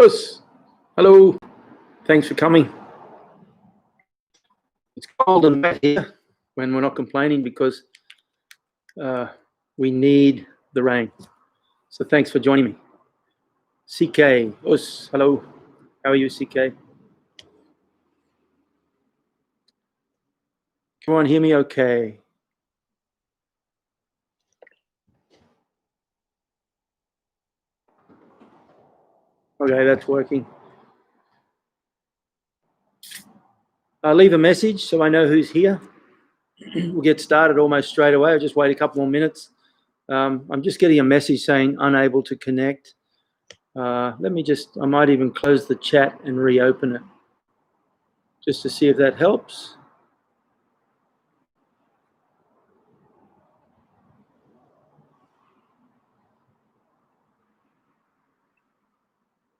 Us. Hello. Thanks for coming. It's cold and wet here when we're not complaining because we need the rain. So thanks for joining me. CK. Us. Hello. How are you, CK? Come on, hear me okay. Okay, that's working. Leave a message so I know who's here. We'll get started almost straight away. I'll just wait a couple more minutes. I'm just getting a message saying unable to connect. I might even close the chat and reopen it just to see if that helps.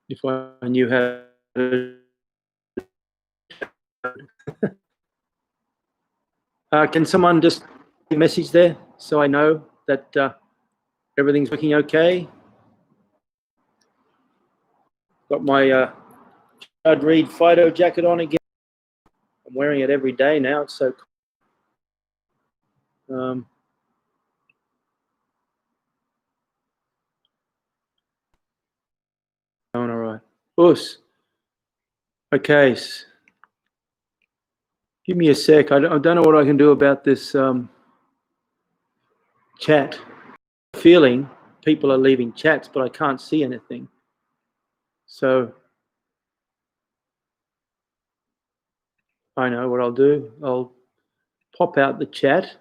If I knew how to. Can someone just message there so I know that everything's working okay? Got my I'd read Fido jacket on again. I'm wearing it every day now. It's so cool. All right. Us. Okay. Give me a sec. I don't know what I can do about this chat. Feeling people are leaving chats, but I can't see anything. So I know what I'll do. I'll pop out the chat.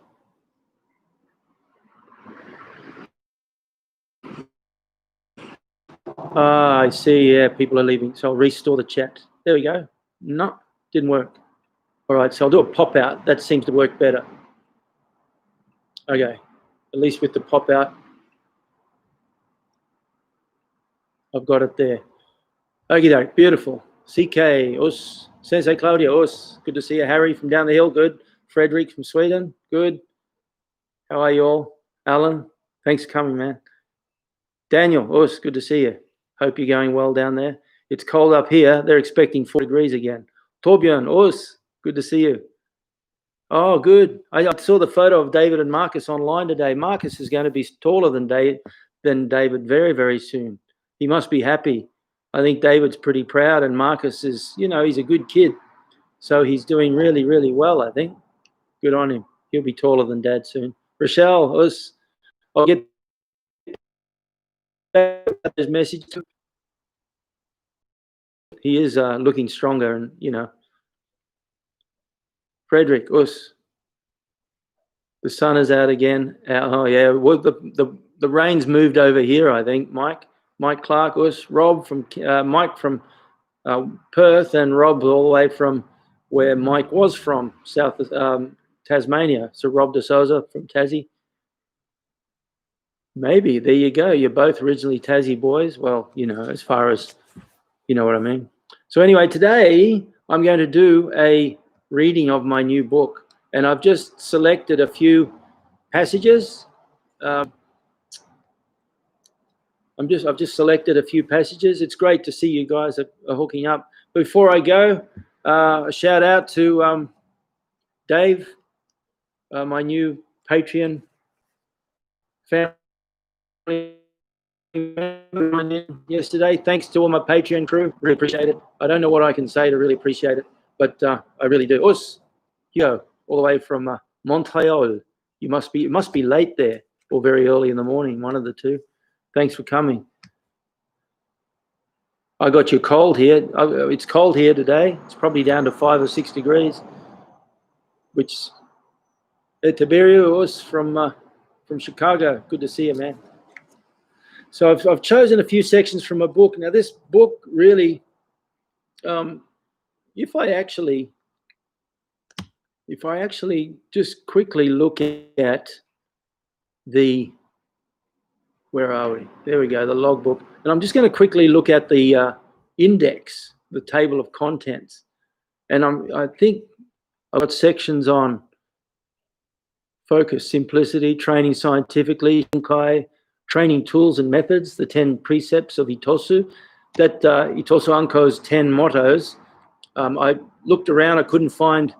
I see. Yeah, people are leaving. So I'll restore the chat. There we go. No, didn't work. All right, so I'll do a pop out. That seems to work better. Okay, at least with the pop out, I've got it there. Okay, beautiful. CK, us. Sensei Claudia, us. Good to see you. Harry from down the hill, good. Frederick from Sweden, good. How are you all? Alan, thanks for coming, man. Daniel, us, good to see you. Hope you're going well down there. It's cold up here. They're expecting 4 degrees again. Torbjörn, us, good to see you. Oh, good. I saw the photo of David and Marcus online today. Marcus is going to be taller than David very, very soon. He must be happy. I think David's pretty proud, and Marcus is, he's a good kid. So he's doing really, really well, I think. Good on him. He'll be taller than Dad soon. Rochelle, us, I'll get his message. He is looking stronger, and, Frederick, us. The sun is out again. Oh, yeah. Well, the rain's moved over here, I think, Mike. Mike Clark, us. Rob from Mike from Perth, and Rob all the way from where Mike was from, south of Tasmania. So Rob De Souza from Tassie. Maybe. There you go. You're both originally Tassie boys. Well, as far as, you know what I mean. So anyway, today I'm going to do a reading of my new book. And I've just selected a few passages. I've just selected a few passages. It's great to see you guys are hooking up. Before I go, a shout out to Dave, my new Patreon family yesterday. Thanks to all my Patreon crew. Really appreciate it. I don't know what I can say to really appreciate it, but I really do. Us, yo. All the way from Montreal. You must be late there, or very early in the morning, one of the two. Thanks for coming. I got you cold here. It's cold here today. It's probably down to 5 or 6 degrees. Which Tiberio was from Chicago. Good to see you, man. So I've chosen a few sections from a book. Now this book really, if I actually just quickly look at where are we? There we go, the logbook. And I'm just going to quickly look at the index, the table of contents. And I think I've got sections on focus, simplicity, training scientifically, training tools and methods, the 10 precepts of Itosu, that Itosu Anko's 10 mottos, I looked around, I couldn't find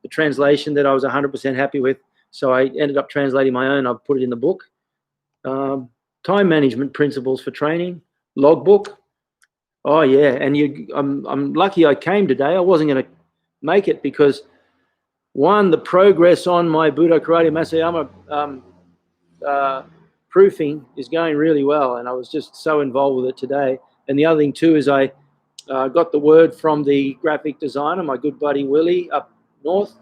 the translation that I was 100% happy with, so I ended up translating my own. I've put it in the book. Time management principles for training, logbook. Oh yeah, and I'm lucky I came today. I wasn't going to make it because one, the progress on my Budo Karate Masayama proofing is going really well, and I was just so involved with it today. And the other thing too is I got the word from the graphic designer, my good buddy Willie up north,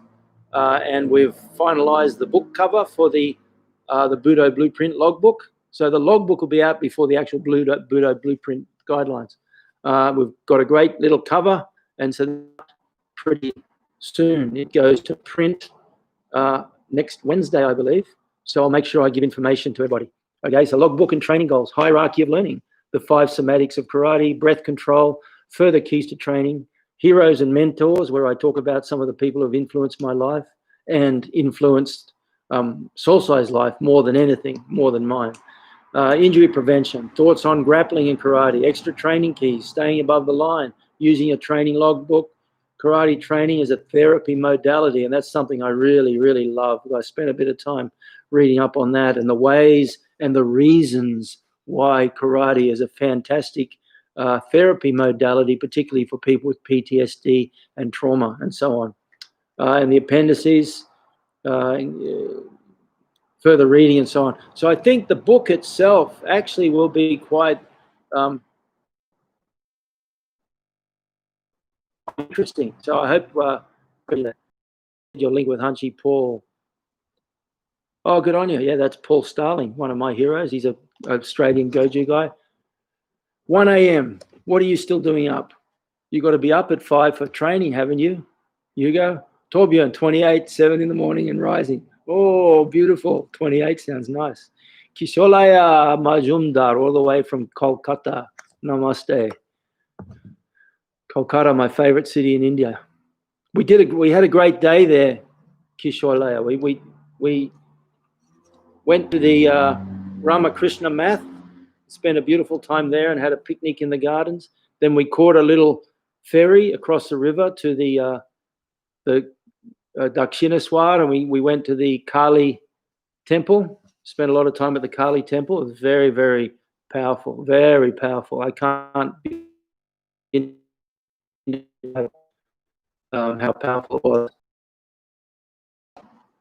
and we've finalised the book cover for the Budo Blueprint logbook. So the logbook will be out before the actual Budo Blueprint guidelines. We've got a great little cover, and so pretty soon it goes to print next Wednesday, I believe. So I'll make sure I give information to everybody. Okay, so logbook and training goals, hierarchy of learning, the 5 somatics of karate, breath control, further keys to training, heroes and mentors, where I talk about some of the people who have influenced my life and influenced Soul-Size life more than anything, more than mine. Injury prevention, thoughts on grappling and karate, extra training keys, staying above the line, using a training logbook, karate training is a therapy modality, and that's something I really, really love. I spent a bit of time reading up on that and the ways and the reasons why karate is a fantastic therapy modality, particularly for people with PTSD and trauma and so on. And the appendices, further reading and so on. So I think the book itself actually will be quite interesting. So I hope your link with Hunchy Paul. Oh, good on you. Yeah, that's Paul Starling, one of my heroes. He's an Australian Goju guy. 1 a.m. What are you still doing up? You got to be up at 5 for training, haven't you? Hugo? Torbjörn, 28, 7 in the morning and rising. Oh, beautiful. 28 sounds nice. Kisholaya Majumdar, all the way from Kolkata. Namaste. Kolkata, my favorite city in India. We had a great day there, Kisholaya. We went to the Ramakrishna Math, spent a beautiful time there and had a picnic in the gardens. Then we caught a little ferry across the river to the Dakshineswar, and we went to the Kali temple, spent a lot of time at the Kali temple. It was very, very powerful, very powerful. I can't how powerful it was.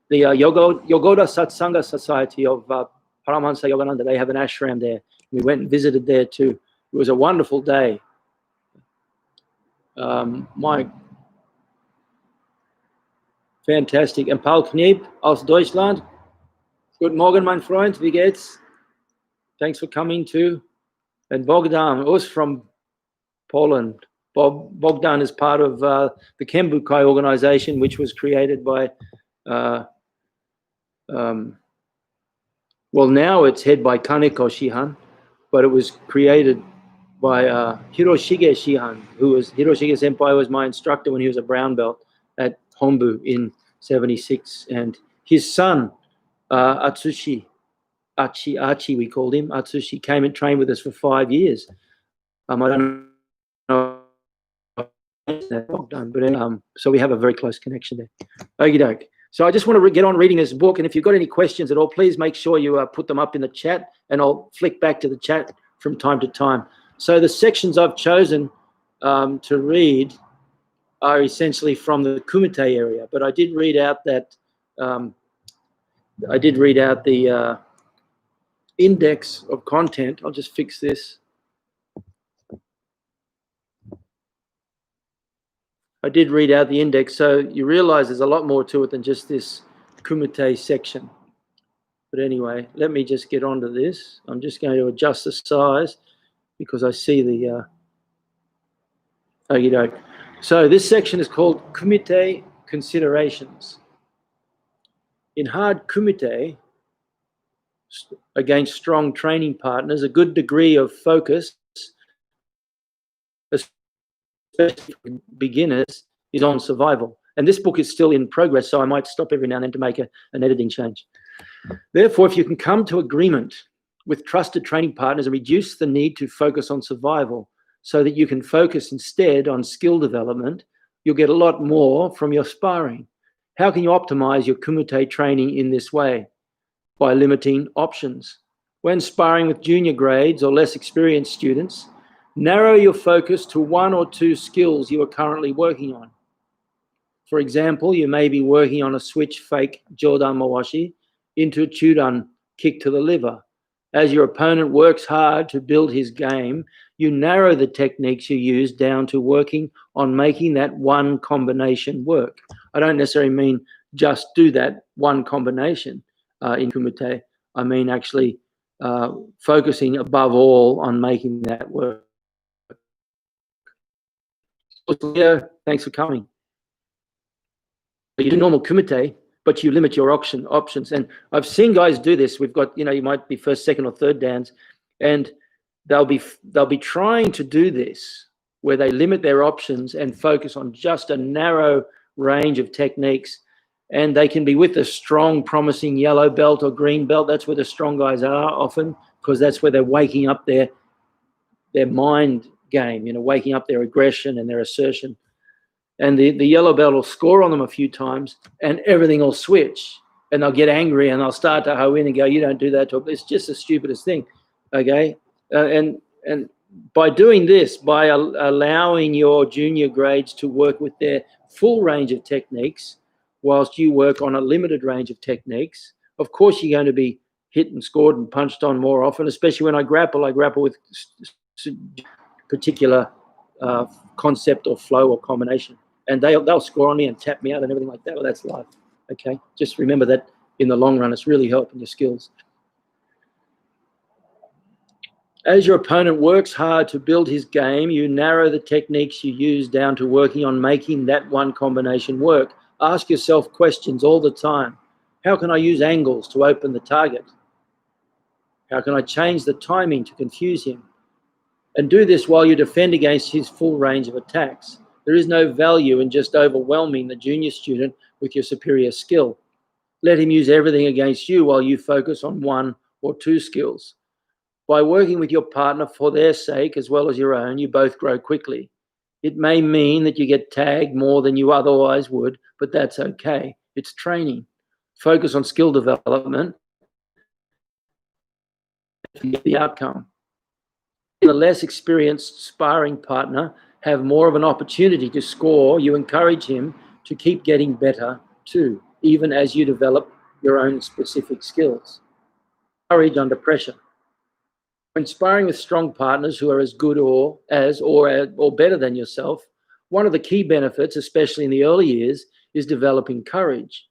The Yogoda Satsanga Society of Paramahansa Yogananda, they have an ashram there. We went and visited there too. It was a wonderful day. Fantastic. And Paul Kniep aus Deutschland. Guten Morgen, mein Freund. Wie geht's? Thanks for coming too. And Bogdan, us from Poland. Bogdan is part of the Kembukai organization, which was created by, well, now it's head by Kaneko Shihan, but it was created by Hiroshige Shihan, Hiroshige Senpai was my instructor when he was a brown belt at Hombu in 76. And his son, Atsushi, Achi, we called him, Atsushi, came and trained with us for 5 years. I don't know but so we have a very close connection there. Okie doke. So I just want to get on reading this book, and if you've got any questions at all, please make sure you put them up in the chat, and I'll flick back to the chat from time to time. So the sections I've chosen to read are essentially from the kumite area, but I did read out that the index of content. I'll just fix this. I did read out the index, so you realize there's a lot more to it than just this kumite section. But anyway, let me just get onto this. I'm just going to adjust the size because I see the okie doke. So this section is called kumite considerations. In hard kumite, against strong training partners, a good degree of focus, especially for beginners, is on survival. And this book is still in progress, so I might stop every now and then to make an editing change. Therefore, if you can come to agreement with trusted training partners and reduce the need to focus on survival, so that you can focus instead on skill development, you'll get a lot more from your sparring. How can you optimize your kumite training in this way? By limiting options. When sparring with junior grades or less experienced students, narrow your focus to 1 or 2 skills you are currently working on. For example, you may be working on a switch fake Jodan Mawashi into a Chudan kick to the liver. As your opponent works hard to build his game, you narrow the techniques you use down to working on making that one combination work. I don't necessarily mean just do that one combination in kumite. I mean actually focusing above all on making that work. Leo, thanks for coming. You do normal kumite, but you limit your options. And I've seen guys do this. We've got, you might be first, second, or third dans, and they'll be trying to do this where they limit their options and focus on just a narrow range of techniques. And they can be with a strong, promising yellow belt or green belt. That's where the strong guys are often, because that's where they're waking up their mind game, waking up their aggression and their assertion. And the yellow belt will score on them a few times and everything will switch and they'll get angry and they'll start to hoe in and go, you don't do that. It's just the stupidest thing, okay? And by doing this, by allowing your junior grades to work with their full range of techniques whilst you work on a limited range of techniques, of course you're going to be hit and scored and punched on more often, especially when I grapple with particular concept or flow or combination. And they'll score on me and tap me out and everything like that. Well, that's life, okay? Just remember that in the long run, it's really helping your skills. As your opponent works hard to build his game, you narrow the techniques you use down to working on making that one combination work. Ask yourself questions all the time. How can I use angles to open the target? How can I change the timing to confuse him? And do this while you defend against his full range of attacks. There is no value in just overwhelming the junior student with your superior skill. Let him use everything against you while you focus on 1 or 2 skills. By working with your partner for their sake as well as your own, you both grow quickly. It may mean that you get tagged more than you otherwise would, but that's okay. It's training. Focus on skill development to get the outcome. The less experienced sparring partner have more of an opportunity to score. You encourage him to keep getting better too, even as you develop your own specific skills. Courage under pressure. When sparring with strong partners who are as good or better than yourself, one of the key benefits, especially in the early years, is developing courage.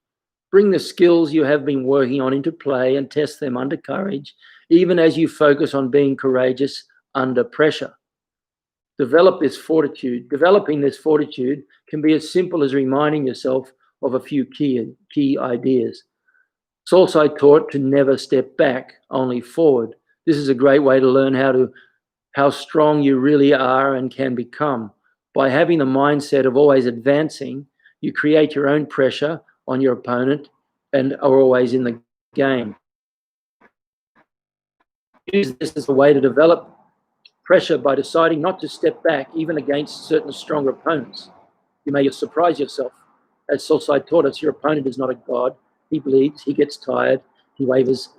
Bring the skills you have been working on into play and test them under courage, even as you focus on being courageous under pressure. Developing this fortitude can be as simple as reminding yourself of a few key ideas. It's also taught to never step back, only forward. This is a great way to learn how strong you really are and can become. By having the mindset of always advancing, you create your own pressure on your opponent and are always in the game. Use this as a way to develop pressure by deciding not to step back, even against certain stronger opponents. You may surprise yourself. As Sosai taught us, your opponent is not a god. He bleeds, he gets tired, he wavers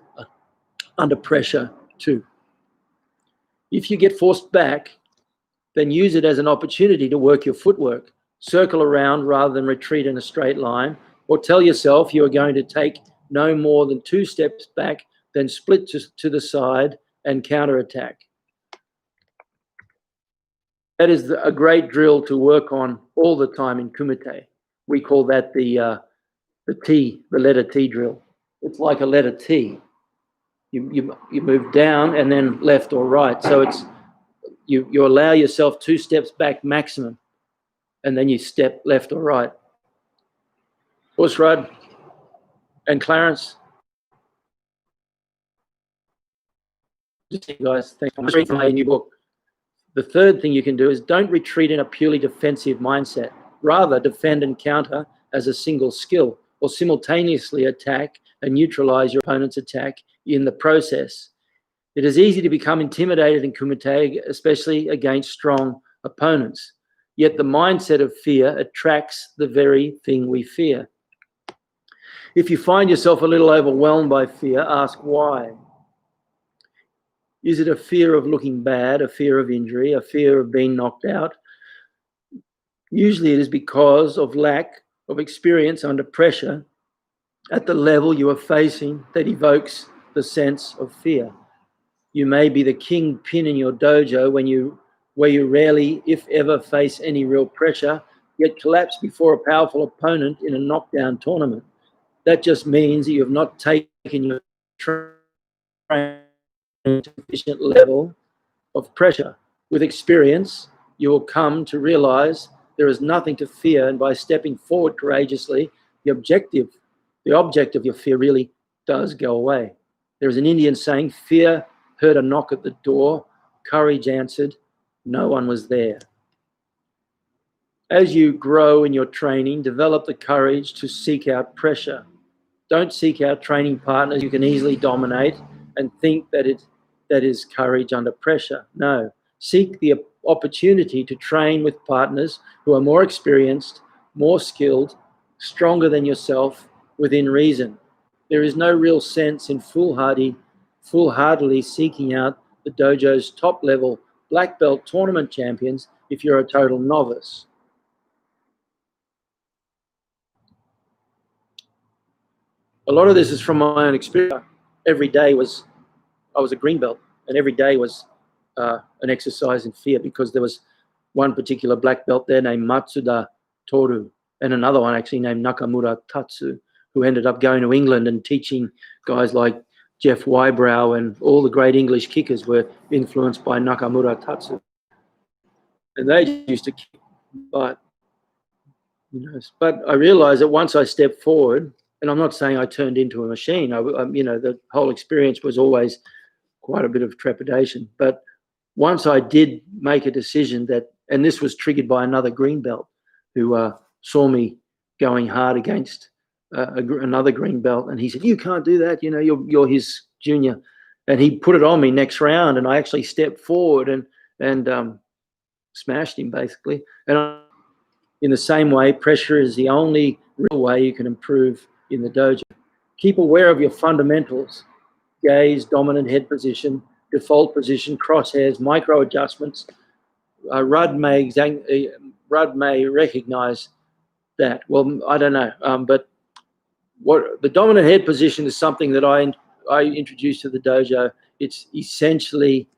under pressure too. If you get forced back, then use it as an opportunity to work your footwork. Circle around rather than retreat in a straight line, or tell yourself you are going to take no more than 2 steps back, then split to the side and counterattack. That is a great drill to work on all the time in kumite. We call that the letter T drill. It's like a letter T. You move down and then left or right. So it's you allow yourself 2 steps back maximum, and then you step left or right. Busrod and Clarence. Guys, thanks for reading my new book. The third thing you can do is don't retreat in a purely defensive mindset. Rather, defend and counter as a single skill, or simultaneously attack and neutralize your opponent's attack in the process. It is easy to become intimidated in kumite, especially against strong opponents. Yet the mindset of fear attracts the very thing we fear. If you find yourself a little overwhelmed by fear, ask why. Is it a fear of looking bad, a fear of injury, a fear of being knocked out? Usually it is because of lack of experience under pressure at the level you are facing that evokes the sense of fear. You may be the kingpin in your dojo where you rarely, if ever, face any real pressure, yet collapse before a powerful opponent in a knockdown tournament. That just means that you have not taken your training to sufficient level of pressure. With experience, you will come to realize there is nothing to fear, and by stepping forward courageously, the object of your fear really does go away. There is an Indian saying, fear heard a knock at the door, courage answered, no one was there. As you grow in your training, develop the courage to seek out pressure. Don't seek out training partners you can easily dominate and think that is courage under pressure. No, seek the opportunity to train with partners who are more experienced, more skilled, stronger than yourself, within reason. There is no real sense in foolhardily seeking out the dojo's top-level black belt tournament champions if you're a total novice. A lot of this is from my own experience. Every day I was a green belt, and every day was an exercise in fear, because there was one particular black belt there named Matsuda Toru, and another one actually named Nakamura Tatsu, who ended up going to England and teaching guys like Jeff Wybrow, and all the great English kickers were influenced by Nakamura Tatsu. And they used to kick, but I realized that once I stepped forward, and I'm not saying I turned into a machine, the whole experience was always quite a bit of trepidation. But once I did make a decision that, and this was triggered by another green belt who saw me going hard against another green belt, and he said, "You can't do that. You're his junior," and he put it on me next round, and I actually stepped forward and smashed him basically. And in the same way, pressure is the only real way you can improve in the dojo. Keep aware of your fundamentals: gaze, dominant head position, default position, crosshairs, micro adjustments. Rudd may recognize that. Well, I don't know, but what the dominant head position is something that I introduced to the dojo. It's essentially,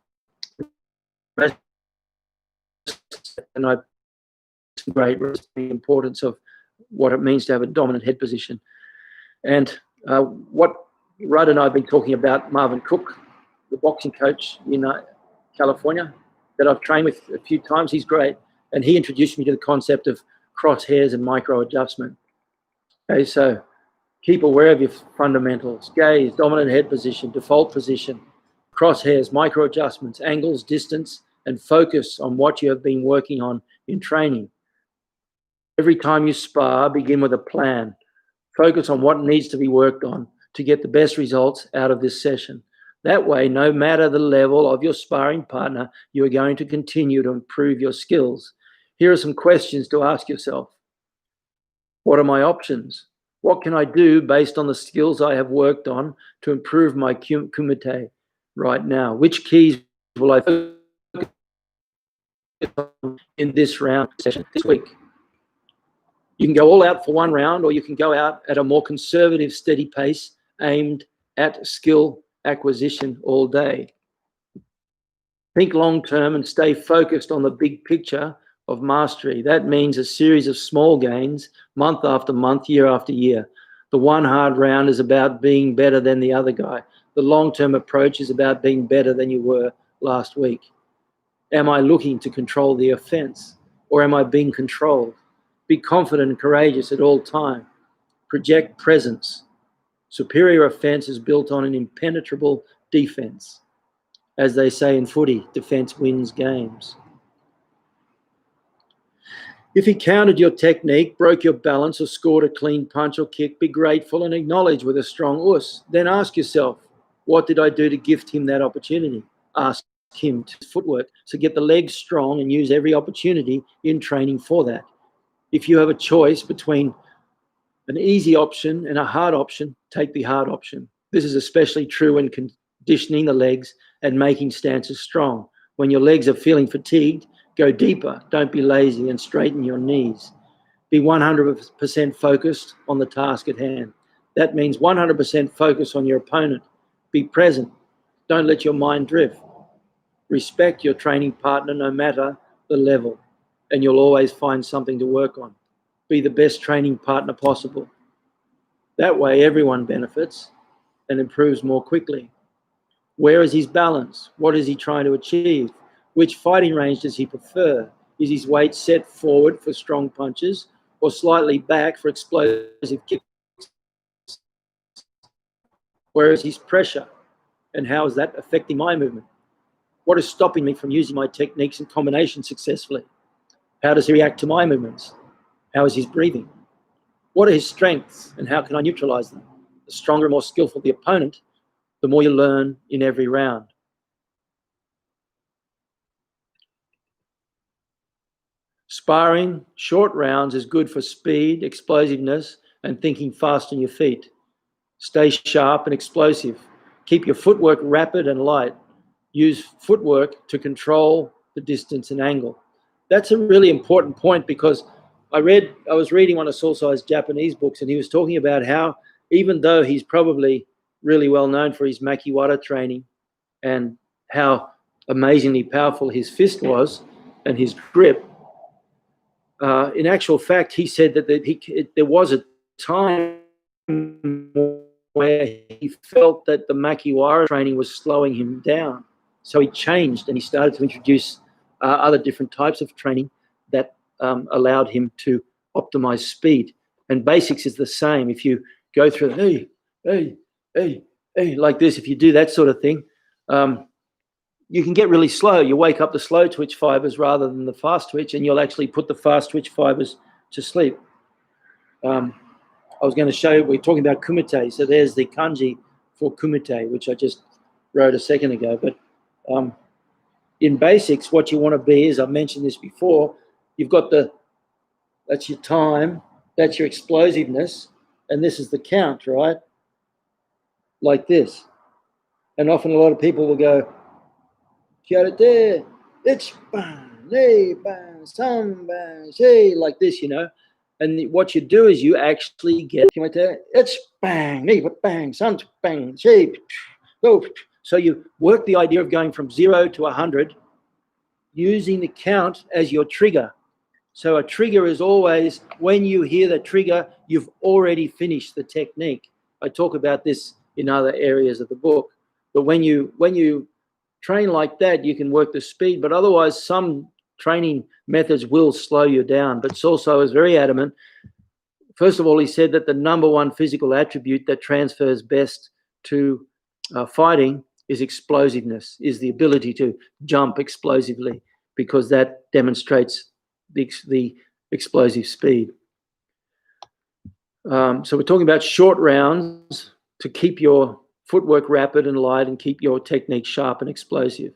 and I great the importance of what it means to have a dominant head position. And what Rudd and I have been talking about, Marvin Cook, the boxing coach in California, that I've trained with a few times. He's great. And he introduced me to the concept of crosshairs and micro adjustment. Okay, so keep aware of your fundamentals: gaze, dominant head position, default position, crosshairs, micro adjustments, angles, distance, and focus on what you have been working on in training. Every time you spar, begin with a plan. Focus on what needs to be worked on to get the best results out of this session. That way, no matter the level of your sparring partner, you are going to continue to improve your skills. Here are some questions to ask yourself. What are my options? What can I do based on the skills I have worked on to improve my kumite right now? Which keys will I focus on in this round session this week? You can go all out for one round, or you can go out at a more conservative, steady pace aimed at skill acquisition all day. Think long-term and stay focused on the big picture of mastery. That means a series of small gains, month after month, year after year. The one hard round is about being better than the other guy. The long-term approach is about being better than you were last week. Am I looking to control the offense, or am I being controlled? Be confident and courageous at all time. Project presence. Superior offense is built on an impenetrable defense. As they say in footy, defense wins games. If he countered your technique, broke your balance, or scored a clean punch or kick, be grateful and acknowledge with a strong us. Then ask yourself, What did I do to gift him that opportunity? Ask him to footwork. So get the legs strong and use every opportunity in training for that. If you have a choice between an easy option and a hard option, take the hard option. This is especially true when conditioning the legs and making stances strong. When your legs are feeling fatigued, go deeper. Don't be lazy and straighten your knees. Be 100% focused on the task at hand. That means 100% focus on your opponent. Be present. Don't let your mind drift. Respect your training partner no matter the level, and you'll always find something to work on. Be the best training partner possible. That way, everyone benefits and improves more quickly. Where is his balance? What is he trying to achieve? Which fighting range does he prefer? Is his weight set forward for strong punches or slightly back for explosive kicks? Where is his pressure? And how is that affecting my movement? What is stopping me from using my techniques and combinations successfully? How does he react to my movements? How is his breathing? What are his strengths and how can I neutralize them? The stronger and more skillful the opponent, the more you learn in every round. Sparring short rounds is good for speed, explosiveness, and thinking fast on your feet. Stay sharp and explosive. Keep your footwork rapid and light. Use footwork to control the distance and angle. That's a really important point because I was reading one of Solsai's Japanese books, and he was talking about how even though he's probably really well known for his makiwara training and how amazingly powerful his fist was and his grip, in actual fact, he said that there was a time where he felt that the makiwara training was slowing him down. So he changed and he started to introduce other different types of training that allowed him to optimize speed. And basics is the same. If you go through, hey, like this, if you do that sort of thing, you can get really slow. You wake up the slow twitch fibers rather than the fast twitch, and you'll actually put the fast twitch fibers to sleep. I was going to show you, we're talking about kumite. So there's the kanji for kumite, which I just wrote a second ago. But in basics, what you want to be is, I mentioned this before, you've got that's your time, that's your explosiveness, and this is the count, right? Like this. And often a lot of people will go, Kiarete, it's bang, nay, bang, sam, bang, say, like this, you know. And what you do is you actually get, it's bang, nay, bang, sam, bang, say, go. So you work the idea of going from 0 to 100 using the count as your trigger. So a trigger is always, when you hear the trigger, you've already finished the technique. I talk about this in other areas of the book. But when you train like that, you can work the speed. But otherwise, some training methods will slow you down. But Solsai is very adamant. First of all, he said that the number one physical attribute that transfers best to fighting is explosiveness, is the ability to jump explosively, because that demonstrates the explosive speed. So we're talking about short rounds to keep your footwork rapid and light and keep your technique sharp and explosive.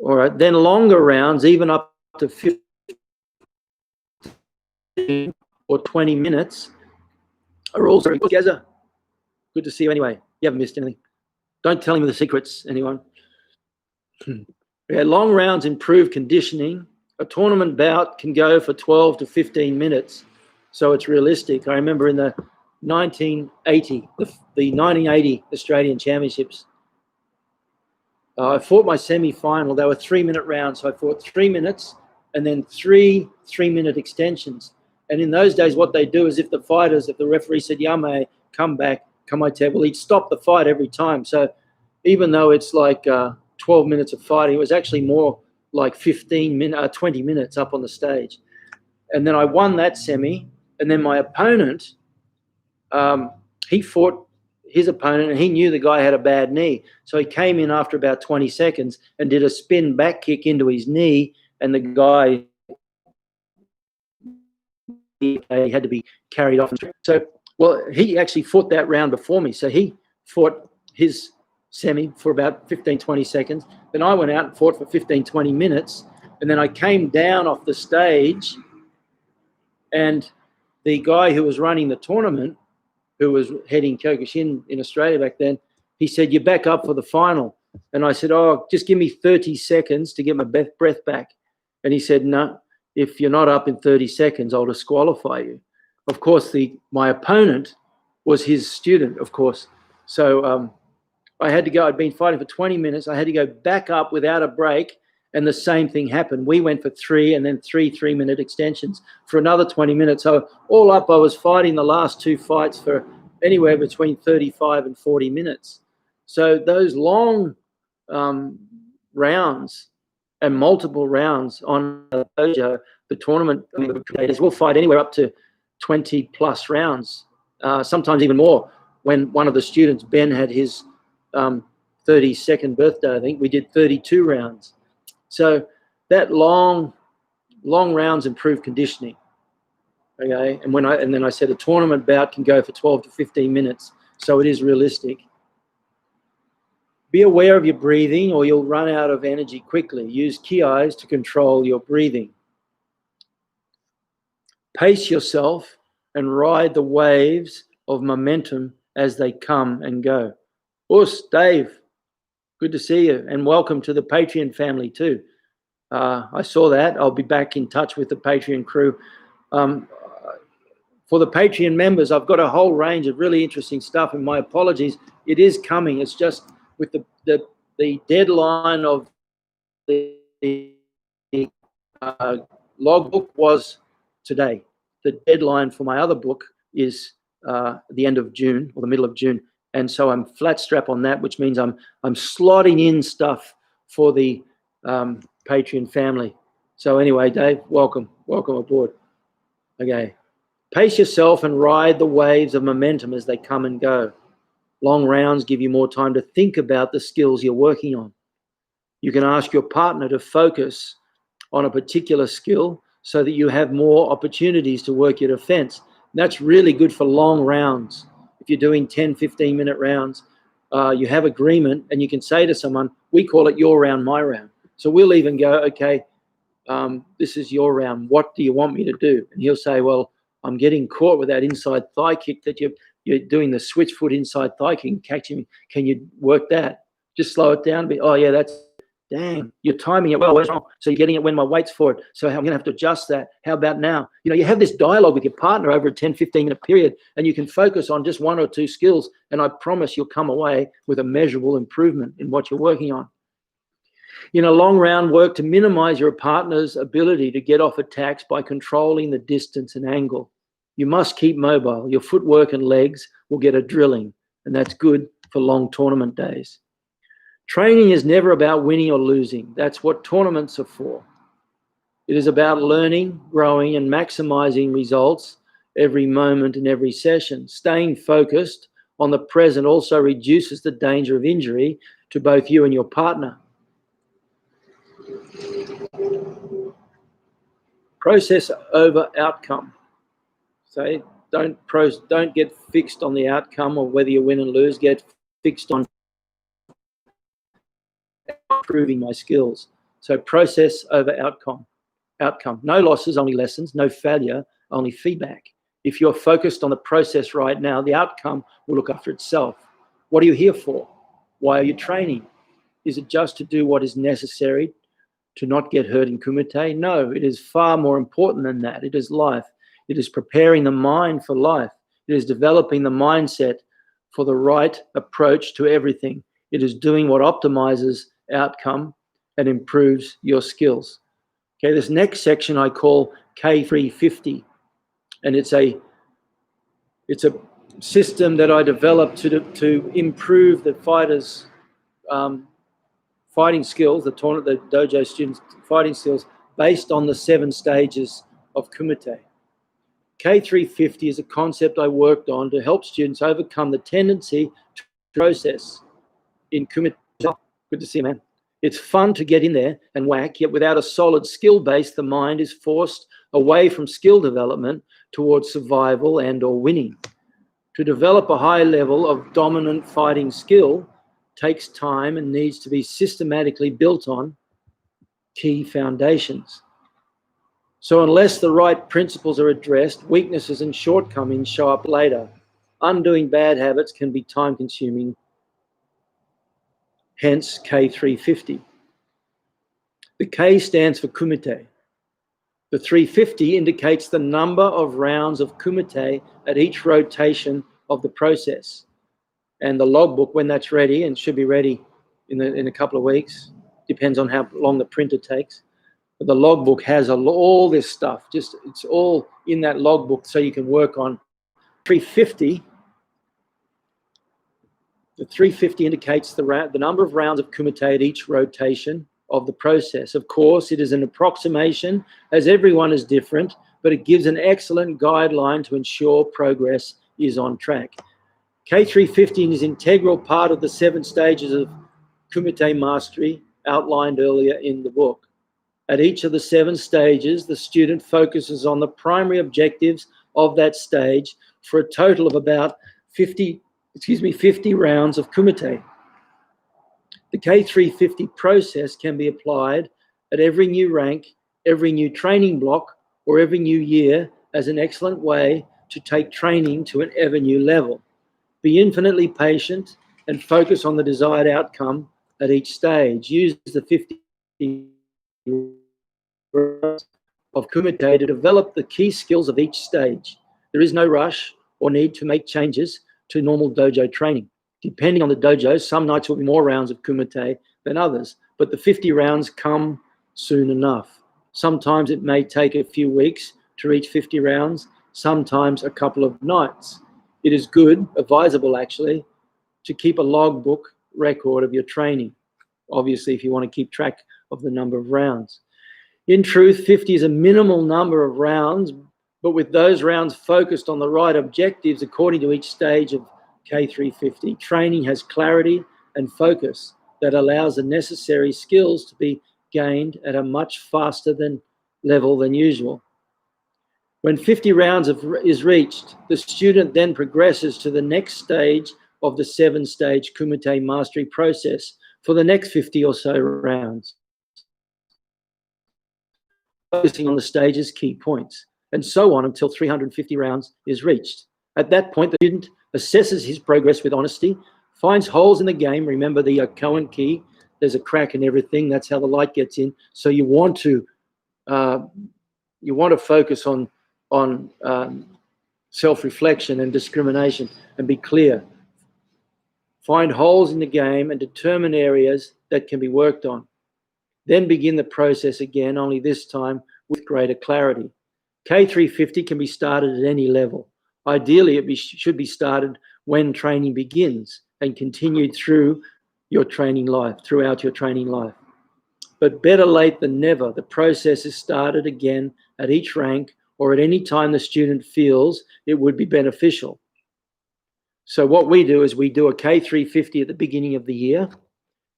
All right, then longer rounds, even up to 15 or 20 minutes, are also good. Gaza, good to see you anyway. You haven't missed anything. Don't tell him the secrets, anyone. Yeah, long rounds improve conditioning. A tournament bout can go for 12 to 15 minutes, so it's realistic. I remember in the 1980, the 1980 Australian Championships, I fought my semi-final. They were 3-minute rounds, so I fought 3 minutes and then three 3-minute extensions. And in those days, what they do is if the referee said, Yame, come back, kumite, well, he'd stop the fight every time. So even though it's like 12 minutes of fighting, it was actually more like 20 minutes up on the stage. And then I won that semi, and then my opponent, he fought his opponent, and he knew the guy had a bad knee. So he came in after about 20 seconds and did a spin back kick into his knee, and the guy had to be carried off. So, well, he actually fought that round before me. So he fought his semi for about 15, 20 seconds. Then I went out and fought for 15, 20 minutes. And then I came down off the stage, and the guy who was running the tournament, who was heading Kyokushin in Australia back then, he said, "You're back up for the final." And I said, "Oh, just give me 30 seconds to get my breath back." And he said, "No, if you're not up in 30 seconds, I'll disqualify you." Of course, my opponent was his student, of course. So I had to go. I'd been fighting for 20 minutes. I had to go back up without a break. And the same thing happened. We went for 3 and then 3 3-minute extensions for another 20 minutes. So all up, I was fighting the last 2 fights for anywhere between 35 and 40 minutes. So those long rounds and multiple rounds on the dojo, the tournament, we'll fight anywhere up to 20 plus rounds, sometimes even more. When one of the students, Ben, had his 32nd birthday, I think, we did 32 rounds. So that long rounds improve conditioning. Okay, and then I said a tournament bout can go for 12 to 15 minutes, so it is realistic. Be aware of your breathing, or you'll run out of energy quickly. Use ki-eyes to control your breathing. Pace yourself and ride the waves of momentum as they come and go. Us, Dave, good to see you, and welcome to the Patreon family too. I saw that. I'll be back in touch with the Patreon crew. For the Patreon members, I've got a whole range of really interesting stuff, and my apologies, it is coming. It's just with the deadline of the logbook was today. The deadline for my other book is the end of June or the middle of June. And so I'm flat strap on that, which means I'm slotting in stuff for the Patreon family. So anyway, Dave, welcome aboard. Okay. Pace yourself and ride the waves of momentum as they come and go. Long rounds give you more time to think about the skills you're working on. You can ask your partner to focus on a particular skill so that you have more opportunities to work your defense. That's really good for long rounds. If you're doing 10, 15-minute rounds, you have agreement, and you can say to someone, we call it your round, my round. So we'll even go, okay, this is your round. What do you want me to do? And he'll say, well, I'm getting caught with that inside thigh kick that you're doing the switch foot inside thigh kick and catching me. Can you work that? Just slow it down. Oh, yeah, dang, you're timing it well. Where's wrong? So you're getting it when my weight's forward. So I'm going to have to adjust that. How about now? You have this dialogue with your partner over a 10, 15-minute period, and you can focus on just 1 or 2 skills, and I promise you'll come away with a measurable improvement in what you're working on. In a long round, work to minimize your partner's ability to get off attacks by controlling the distance and angle. You must keep mobile. Your footwork and legs will get a drilling, and that's good for long tournament days. Training is never about winning or losing. That's what tournaments are for. It is about learning, growing, and maximizing results every moment and every session. Staying focused on the present also reduces the danger of injury to both you and your partner. Process over outcome. So don't get fixed on the outcome or whether you win and lose. Get fixed on improving my skills. So process over outcome. No losses, only lessons. No failure, only feedback. If you're focused on the process right now, the outcome will look after itself. What are you here for? Why are you training? Is it just to do what is necessary to not get hurt in kumite? No, it is far more important than that. It is life. It is preparing the mind for life. It is developing the mindset for the right approach to everything. It is doing what optimizes outcome and improves your skills. Okay, this next section I call K350, and it's a system that I developed to improve the fighters' fighting skills, the dojo students' fighting skills, based on the 7 stages of kumite. K350 is a concept I worked on to help students overcome the tendency to process in kumite. Good to see you, man. It's fun to get in there and whack, yet without a solid skill base, the mind is forced away from skill development towards survival and or winning. To develop a high level of dominant fighting skill, takes time and needs to be systematically built on key foundations. So unless the right principles are addressed, weaknesses and shortcomings show up later. Undoing bad habits can be time-consuming, hence K350. The K stands for kumite. The 350 indicates the number of rounds of kumite at each rotation of the process. And the logbook, when that's ready, and should be ready in a couple of weeks, depends on how long the printer takes. But the logbook has all this stuff. It's all in that logbook, so you can work on 350. The 350 indicates the number of rounds of kumite at each rotation of the process. Of course, it is an approximation, as everyone is different, but it gives an excellent guideline to ensure progress is on track. K350 is an integral part of the 7 stages of kumite mastery outlined earlier in the book. At each of the 7 stages, the student focuses on the primary objectives of that stage for a total of about 50 rounds of kumite. The K350 process can be applied at every new rank, every new training block, or every new year as an excellent way to take training to an ever new level. Be infinitely patient and focus on the desired outcome at each stage. Use the 50 of kumite to develop the key skills of each stage. There is no rush or need to make changes to normal dojo training. Depending on the dojo, some nights will be more rounds of kumite than others, but the 50 rounds come soon enough. Sometimes it may take a few weeks to reach 50 rounds, sometimes a couple of nights. It is good, advisable actually, to keep a logbook record of your training, obviously if you want to keep track of the number of rounds. In truth, 50 is a minimal number of rounds, but with those rounds focused on the right objectives according to each stage of K350, training has clarity and focus that allows the necessary skills to be gained at a much faster level than usual. When 50 rounds is reached, the student then progresses to the next stage of the 7-stage kumite mastery process for the next 50 or so rounds, focusing on the stage's key points, and so on until 350 rounds is reached. At that point, the student assesses his progress with honesty, finds holes in the game. Remember the Cohen key, there's a crack in everything. That's how the light gets in. So you want to focus on self-reflection and discrimination and be clear. Find holes in the game and determine areas that can be worked on. Then begin the process again, only this time with greater clarity. K350 can be started at any level. Ideally, it should be started when training begins and continued throughout your training life. But better late than never. The process is started again at each rank or at any time the student feels it would be beneficial. So what we do is we do a K350 at the beginning of the year.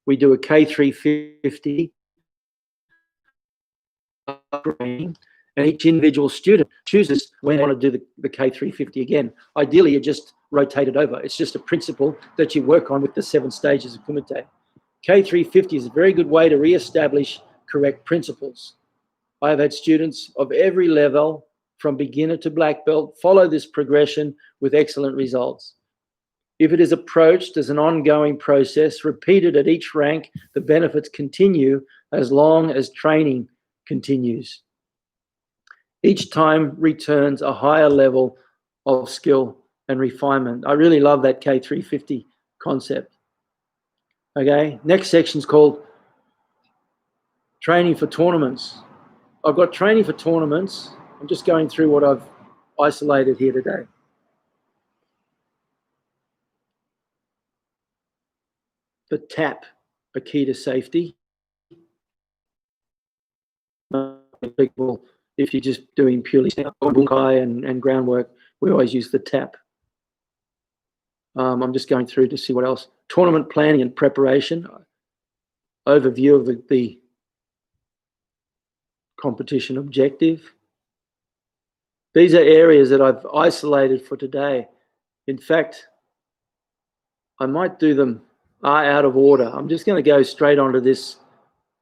We do a K350 training, and each individual student chooses when they want to do the K350 again. Ideally, you just rotate it over. It's just a principle that you work on with the 7 stages of kumite. K350 is a very good way to re-establish correct principles. I have had students of every level, from beginner to black belt, follow this progression with excellent results. If it is approached as an ongoing process, repeated at each rank, the benefits continue as long as training continues. Each time returns a higher level of skill and refinement. I really love that K350 concept. Okay, next section is called training for tournaments. I've got training for tournaments. I'm just going through what I've isolated here today. The tap, a key to safety. People, if you're just doing purely bunkai and groundwork, we always use the tap. I'm just going through to see what else. Tournament planning and preparation. Overview of the competition objective. These are areas that I've isolated for today. In fact, I might do them are out of order. I'm just going to go straight onto this.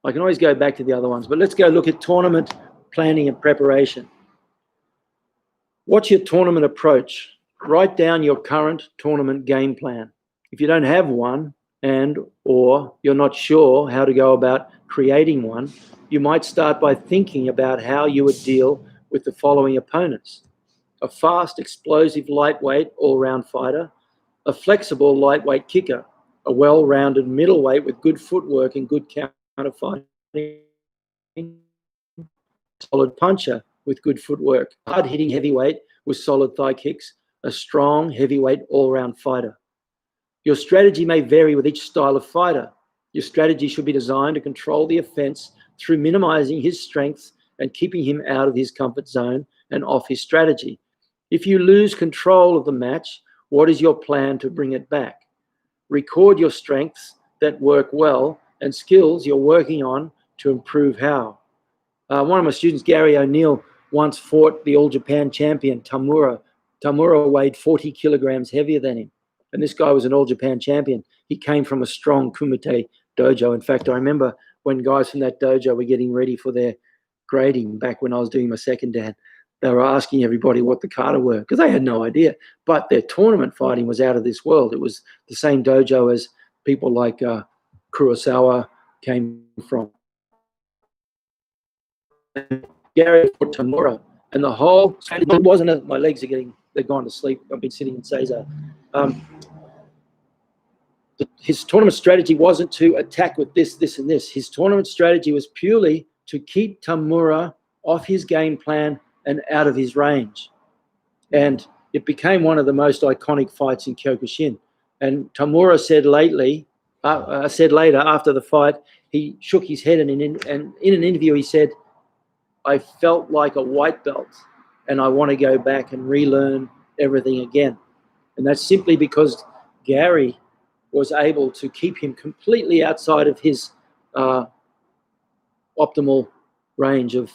I can always go back to the other ones, but let's go look at tournament planning and preparation. What's your tournament approach? Write down your current tournament game plan. If you don't have one or you're not sure how to go about creating one, you might start by thinking about how you would deal with the following opponents: a fast, explosive, lightweight, all-round fighter, a flexible, lightweight kicker, a well-rounded middleweight with good footwork and good counter fighting, solid puncher with good footwork, hard-hitting heavyweight with solid thigh kicks, a strong heavyweight all-round fighter. Your strategy may vary with each style of fighter. Your strategy should be designed to control the offense through minimizing his strengths and keeping him out of his comfort zone and off his strategy. If you lose control of the match, what is your plan to bring it back? Record your strengths that work well and skills you're working on to improve how. One of my students, Gary O'Neill, once fought the All Japan champion, Tamura. Tamura weighed 40 kilograms heavier than him. And this guy was an All Japan champion. He came from a strong kumite dojo. In fact, I remember when guys from that dojo were getting ready for their grading back when I was doing my second dan, they were asking everybody what the kata were because they had no idea. But their tournament fighting was out of this world. It was the same dojo as people like Kurosawa came from. Gary fought Tamura, and the whole it wasn't my legs are they're gone to sleep. I've been sitting in Cesar. His tournament strategy wasn't to attack with this, this, and this. His tournament strategy was purely to keep Tamura off his game plan and out of his range. And it became one of the most iconic fights in Kyokushin. And Tamura said later after the fight, he shook his head and in an interview he said, "I felt like a white belt and I want to go back and relearn everything again." And that's simply because Gary was able to keep him completely outside of his optimal range of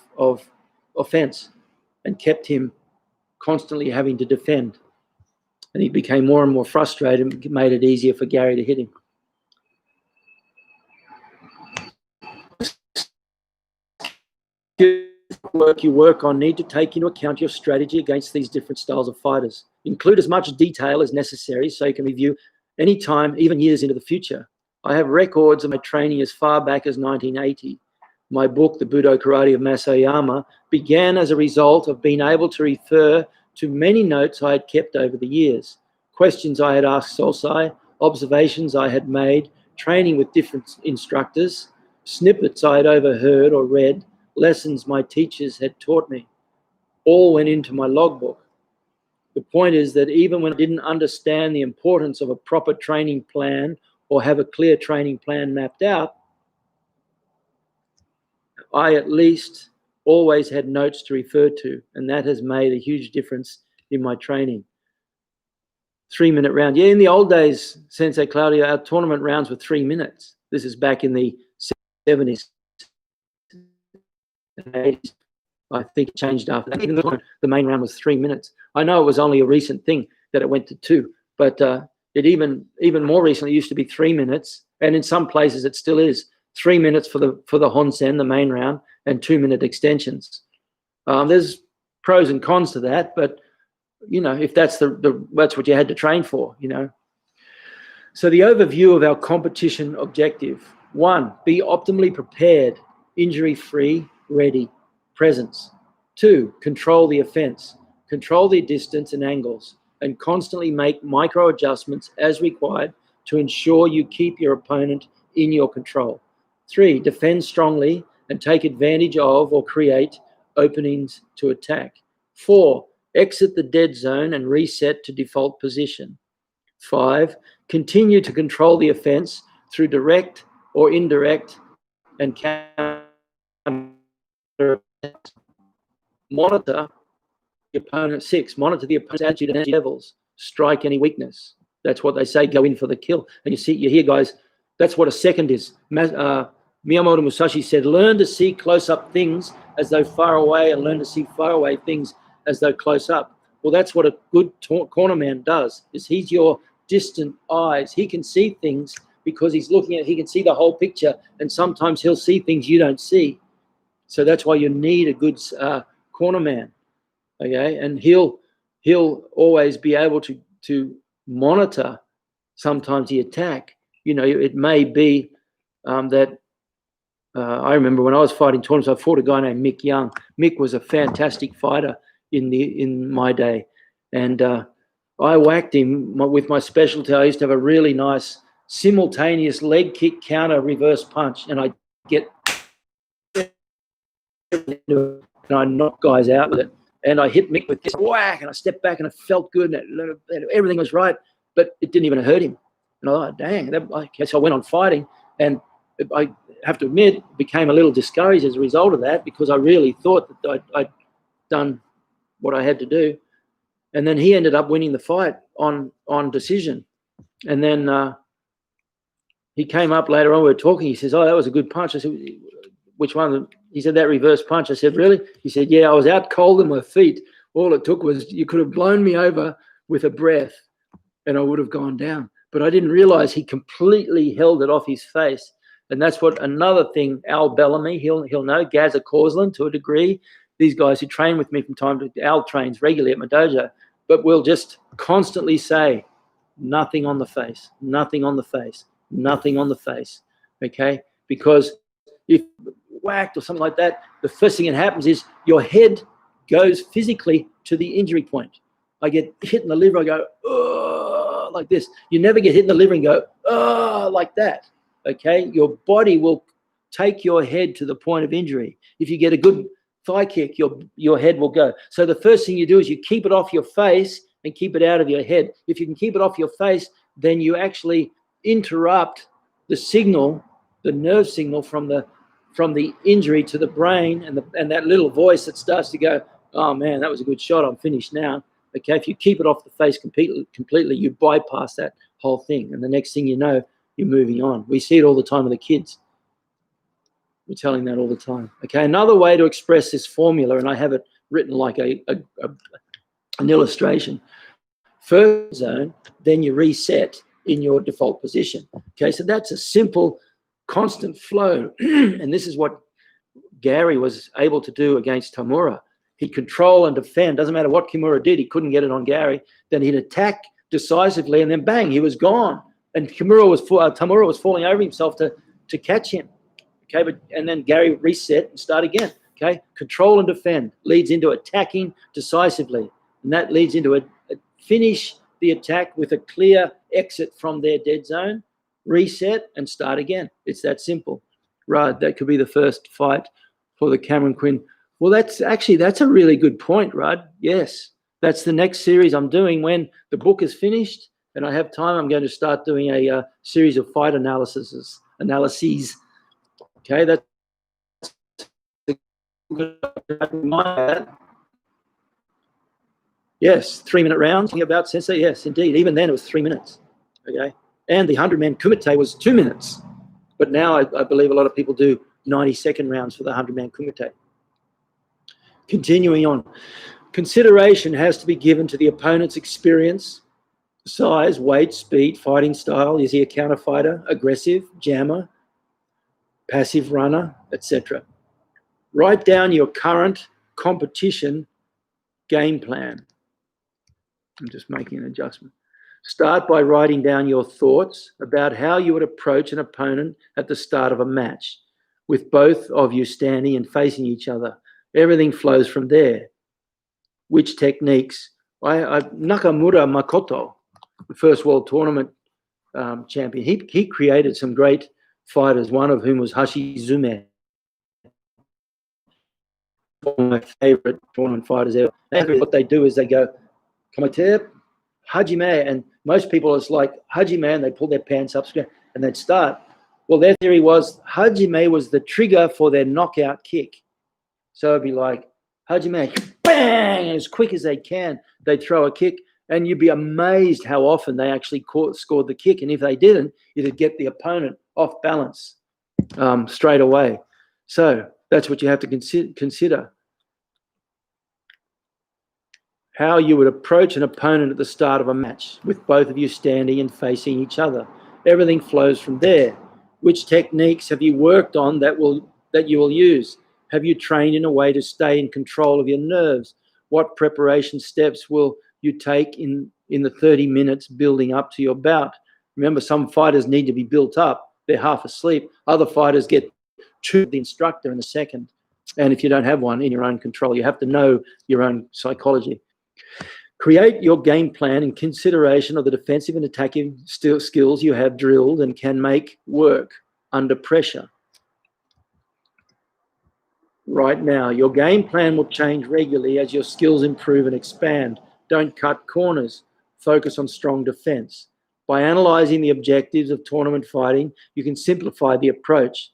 offense and kept him constantly having to defend. And he became more and more frustrated and made it easier for Gary to hit him. Work you work on need to take into account your strategy against these different styles of fighters. Include as much detail as necessary so you can review any time, even years into the future. I have records of my training as far back as 1980. My book, The Budo Karate of Masayama, began as a result of being able to refer to many notes I had kept over the years, questions I had asked Sosai, observations I had made, training with different instructors, snippets I had overheard or read, lessons my teachers had taught me. All went into my logbook. The point is that even when I didn't understand the importance of a proper training plan or have a clear training plan mapped out, I at least always had notes to refer to, and that has made a huge difference in my training. 3-minute round. Yeah, in the old days, Sensei Claudio, our tournament rounds were 3 minutes. This is back in the 70s and 80s. I think it changed after that. Even the main round was 3 minutes. I know it was only a recent thing that it went to 2, but it even more recently used to be 3 minutes, and in some places it still is 3 minutes for the Honsen, the main round, and 2-minute extensions. There's pros and cons to that, but you know, if that's that's what you had to train for, you know. So the overview of our competition objective: 1, be optimally prepared, injury-free, ready. Presence. 2, control the offense, control the distance and angles, and constantly make micro adjustments as required to ensure you keep your opponent in your control. 3, defend strongly and take advantage of or create openings to attack. 4, exit the dead zone and reset to default position. 5, continue to control the offense through direct or indirect and counter. Monitor the opponent. 6, monitor the opponent's attitude and energy levels. Strike any weakness. That's what they say, go in for the kill. And you hear guys, that's what a second is. Miyamoto Musashi said, learn to see close-up things as though far away and learn to see far away things as though close up. Well, that's what a good corner man does, is he's your distant eyes. He can see things because he's looking at, he can see the whole picture, and sometimes he'll see things you don't see. So that's why you need a good corner man, okay? And he'll always be able to monitor sometimes the attack. You know, it may be that I remember when I was fighting tournaments, I fought a guy named Mick Young. Mick was a fantastic fighter in my day, and I whacked him with my specialty. I used to have a really nice simultaneous leg kick, counter, reverse punch, and I get and I knock guys out with it. And I hit Mick with this whack, and I stepped back, and it felt good, and everything was right, but it didn't even hurt him. And I thought, dang, I guess I went on fighting, and I have to admit, became a little discouraged as a result of that, because I really thought that I'd done what I had to do. And then he ended up winning the fight on decision. And then he came up later on, we were talking, he says, oh, that was a good punch. I said, which one? He said, that reverse punch. I said, really? He said, yeah, I was out cold in my feet. All it took was, you could have blown me over with a breath and I would have gone down. But I didn't realize he completely held it off his face. And that's what another thing, Al Bellamy, he'll know, Gazza Causland to a degree, these guys who train with me from time to time, Al trains regularly at my dojo, but we'll just constantly say, nothing on the face, nothing on the face, nothing on the face, okay? Because if whacked or something like that, the first thing that happens is your head goes physically to the injury point. I get hit in the liver, I go, oh, like this. You never get hit in the liver and go, oh, like that. Okay, your body will take your head to the point of injury. If you get a good thigh kick, your head will go. So the first thing you do is you keep it off your face and keep it out of your head. If you can keep it off your face, then you actually interrupt the signal, the nerve signal from the injury to the brain, and that little voice that starts to go, oh man, that was a good shot, I'm finished now. Okay, if you keep it off the face completely, you bypass that whole thing, and the next thing you know, you're moving on. We see it all the time with the kids. We're telling that all the time. Okay, another way to express this formula, and I have it written like an illustration. First zone, then you reset in your default position. Okay, so that's a simple, constant flow. And this is what Gary was able to do against Tamura. He'd control and defend. Doesn't matter what Kimura did, he couldn't get it on Gary. Then he'd attack decisively, and then bang, he was gone. And Tamura was falling over himself to catch him. Okay, and then Gary would reset and start again. Okay, control and defend leads into attacking decisively, and that leads into a finish the attack with a clear exit from their dead zone, reset and start again. It's that simple. Right, that could be the first fight for the Cameron Quinn. Well, that's a really good point, Rod. Yes, that's the next series I'm doing when the book is finished and I have time. I'm going to start doing a series of fight analyses. Okay, that's a good reminder. Yes, 3-minute rounds. About Sensei, yes, indeed. Even then, it was 3 minutes. Okay, and the 100-man kumite was 2 minutes. But now I believe a lot of people do 90-second rounds for the 100-man kumite. Continuing on, consideration has to be given to the opponent's experience, size, weight, speed, fighting style. Is he a counter fighter, aggressive, jammer, passive runner, etc.? Write down your current competition game plan. I'm just making an adjustment. Start by writing down your thoughts about how you would approach an opponent at the start of a match, with both of you standing and facing each other. Everything flows from there. Which techniques? Nakamura Makoto, the first world tournament champion, he created some great fighters, one of whom was Hashizume, one of my favorite tournament fighters ever. What they do is they go, Kumite, Hajime, and most people it's like Hajime, and they pull their pants up and they'd start. Well, their theory was Hajime was the trigger for their knockout kick. So it'd be like Hajime, bang, as quick as they can, they'd throw a kick, and you'd be amazed how often they actually scored the kick. And if they didn't, it'd get the opponent off balance straight away. So that's what you have to consider. How you would approach an opponent at the start of a match with both of you standing and facing each other. Everything flows from there. Which techniques have you worked on that you will use? Have you trained in a way to stay in control of your nerves? What preparation steps will you take in the 30 minutes building up to your bout? Remember, some fighters need to be built up. They're half asleep. Other fighters get to the instructor in a second. And if you don't have one in your own control, you have to know your own psychology. Create your game plan in consideration of the defensive and attacking skills you have drilled and can make work under pressure. Right now, your game plan will change regularly as your skills improve and expand. Don't cut corners. Focus on strong defense. By analyzing the objectives of tournament fighting, you can simplify the approach.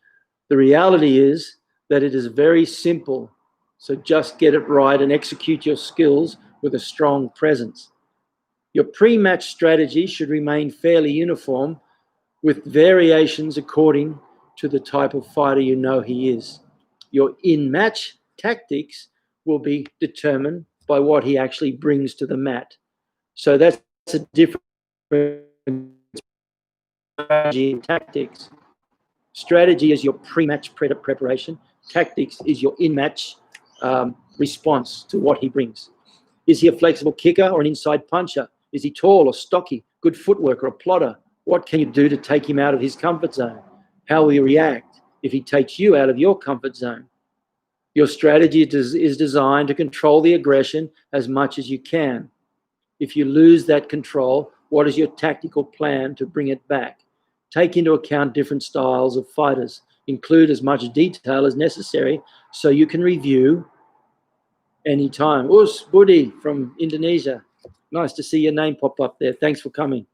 The reality is that it is very simple. So just get it right and execute your skills with a strong presence. Your pre-match strategy should remain fairly uniform with variations according to the type of fighter you know he is. Your in-match tactics will be determined by what he actually brings to the mat. So that's a different strategy and tactics. Strategy is your pre-match preparation. Tactics is your in-match response to what he brings. Is he a flexible kicker or an inside puncher? Is he tall or stocky? Good footwork or a plotter? What can you do to take him out of his comfort zone? How will you react if he takes you out of your comfort zone? Your strategy is designed to control the aggression as much as you can. If you lose that control, what is your tactical plan to bring it back? Take into account different styles of fighters. Include as much detail as necessary so you can review anytime. Us Budi from Indonesia. Nice to see your name pop up there. Thanks for coming.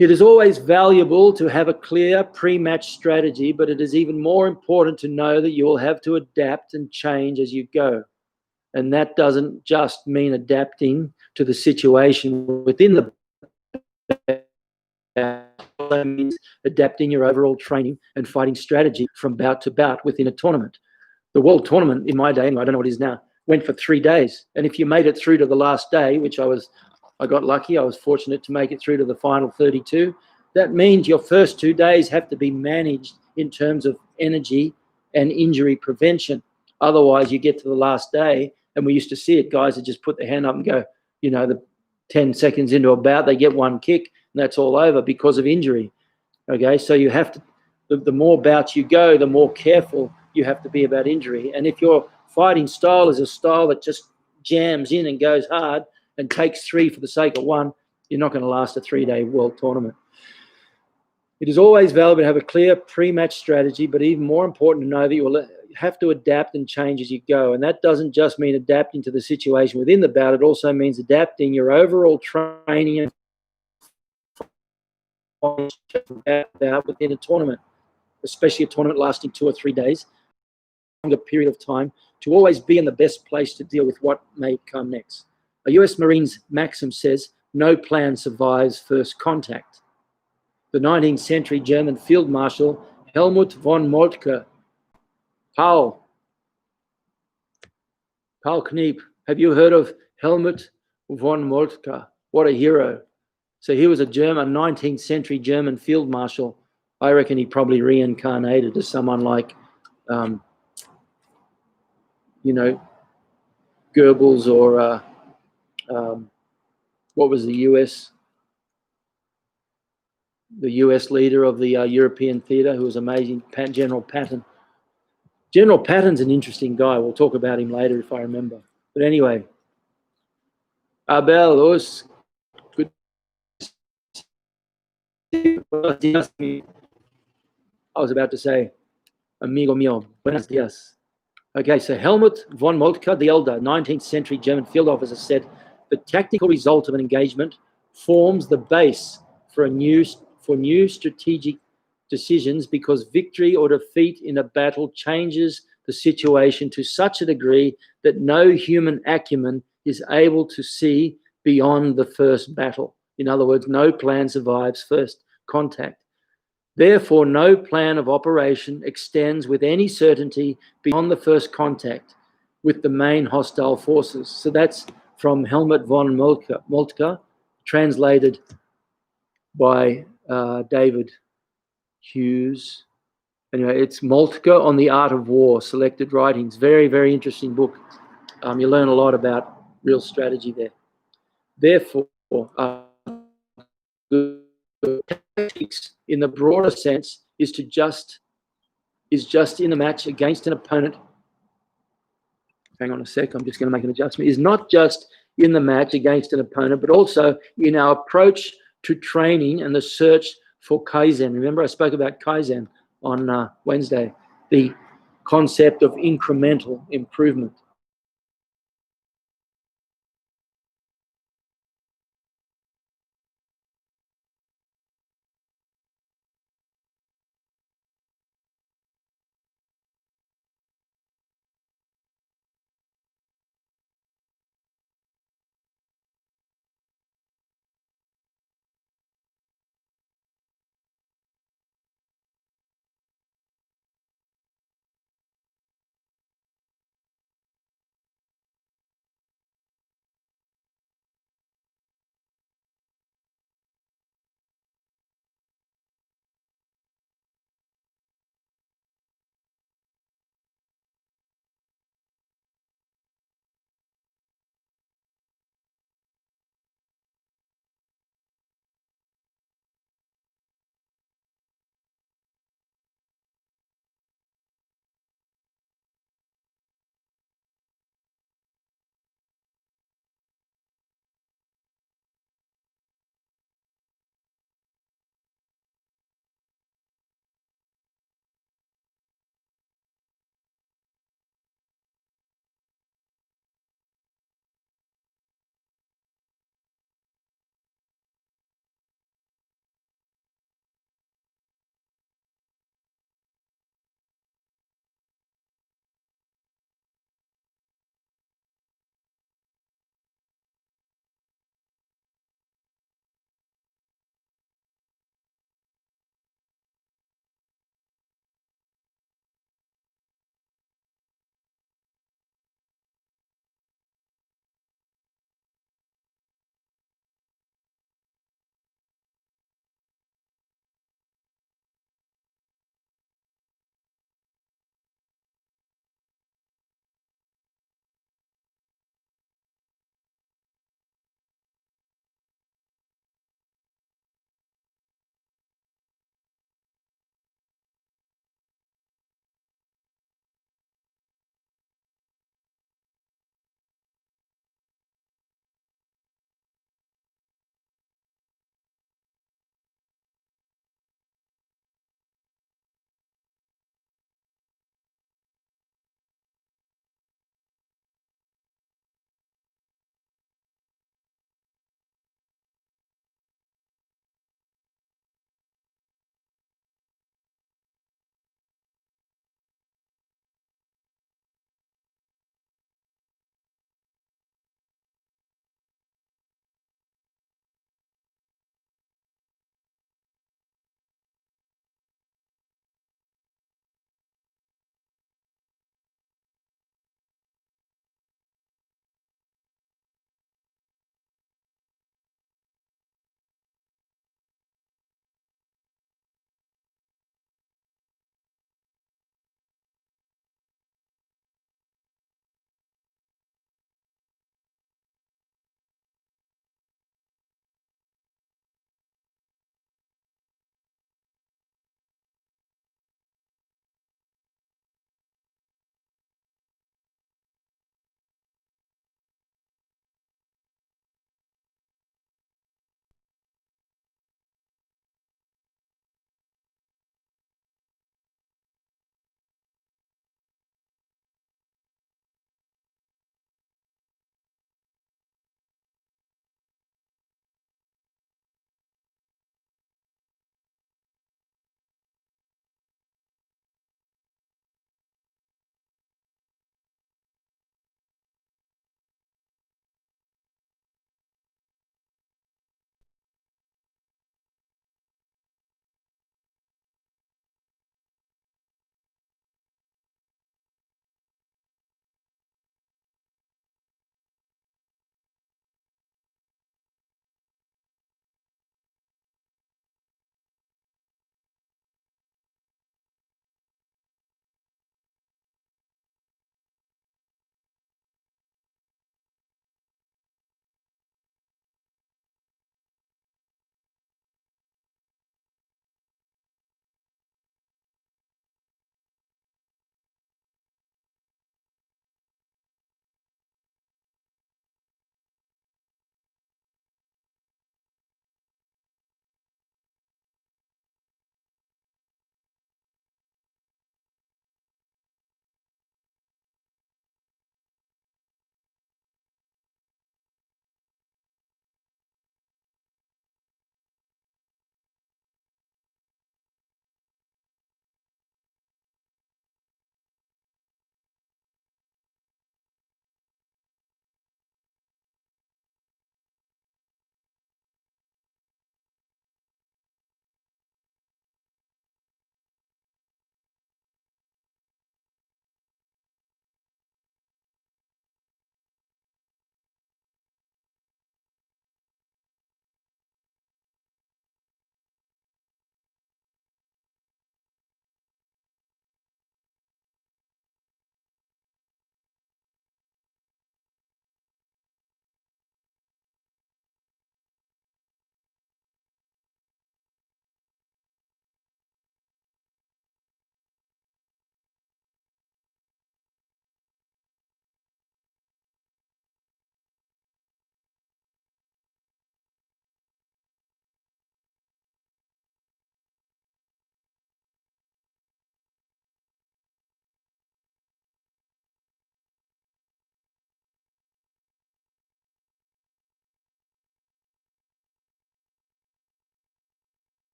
It is always valuable to have a clear pre-match strategy, but it is even more important to know that you will have to adapt and change as you go. And that doesn't just mean adapting to the situation within the also means adapting your overall training and fighting strategy from bout to bout within a tournament. The World Tournament in my day, and I don't know what it is now, went for 3 days. And if you made it through to the last day, which I got lucky, I was fortunate to make it through to the final 32, that means your first 2 days have to be managed in terms of energy and injury prevention. Otherwise, you get to the last day, and we used to see it, guys that just put their hand up and go, the 10 seconds into a bout, they get one kick, and that's all over because of injury. Okay, so you have to, the more bouts you go, the more careful you have to be about injury. And if your fighting style is a style that just jams in and goes hard and takes 3 for the sake of 1, you're not going to last a 3-day world tournament. It is always valuable to have a clear pre-match strategy, but even more important to know that you will have to adapt and change as you go. And that doesn't just mean adapting to the situation within the bout. It also means adapting your overall training and within a tournament, especially a tournament lasting 2 or 3 days, a longer period of time, to always be in the best place to deal with what may come next. A US Marines maxim says, no plan survives first contact. The 19th century German Field Marshal Helmut von Moltke, Paul Kniep, have you heard of Helmut von Moltke? What a hero. So he was a 19th century German field marshal. I reckon he probably reincarnated as someone like, Goebbels or what was the US leader of the European theatre, who was amazing, General Patton. General Patton's an interesting guy. We'll talk about him later if I remember. But anyway, Abel, Us, good. I was about to say, amigo mío, buenos días. Okay, so Helmut von Moltke, the elder, 19th century German field officer, said, the tactical result of an engagement forms the base for new strategic decisions, because victory or defeat in a battle changes the situation to such a degree that no human acumen is able to see beyond the first battle. In other words, no plan survives first contact. Therefore, no plan of operation extends with any certainty beyond the first contact with the main hostile forces. So that's from Helmut von Moltke, translated by David Hughes. Anyway, it's Moltke on the Art of War, Selected Writings. Very, very interesting book. You learn a lot about real strategy there. Therefore, tactics in the broader sense is just in a match against an opponent. Hang on a sec, I'm just going to make an adjustment. Is not just in the match against an opponent, but also in our approach to training and the search for Kaizen. Remember, I spoke about Kaizen on Wednesday, the concept of incremental improvement.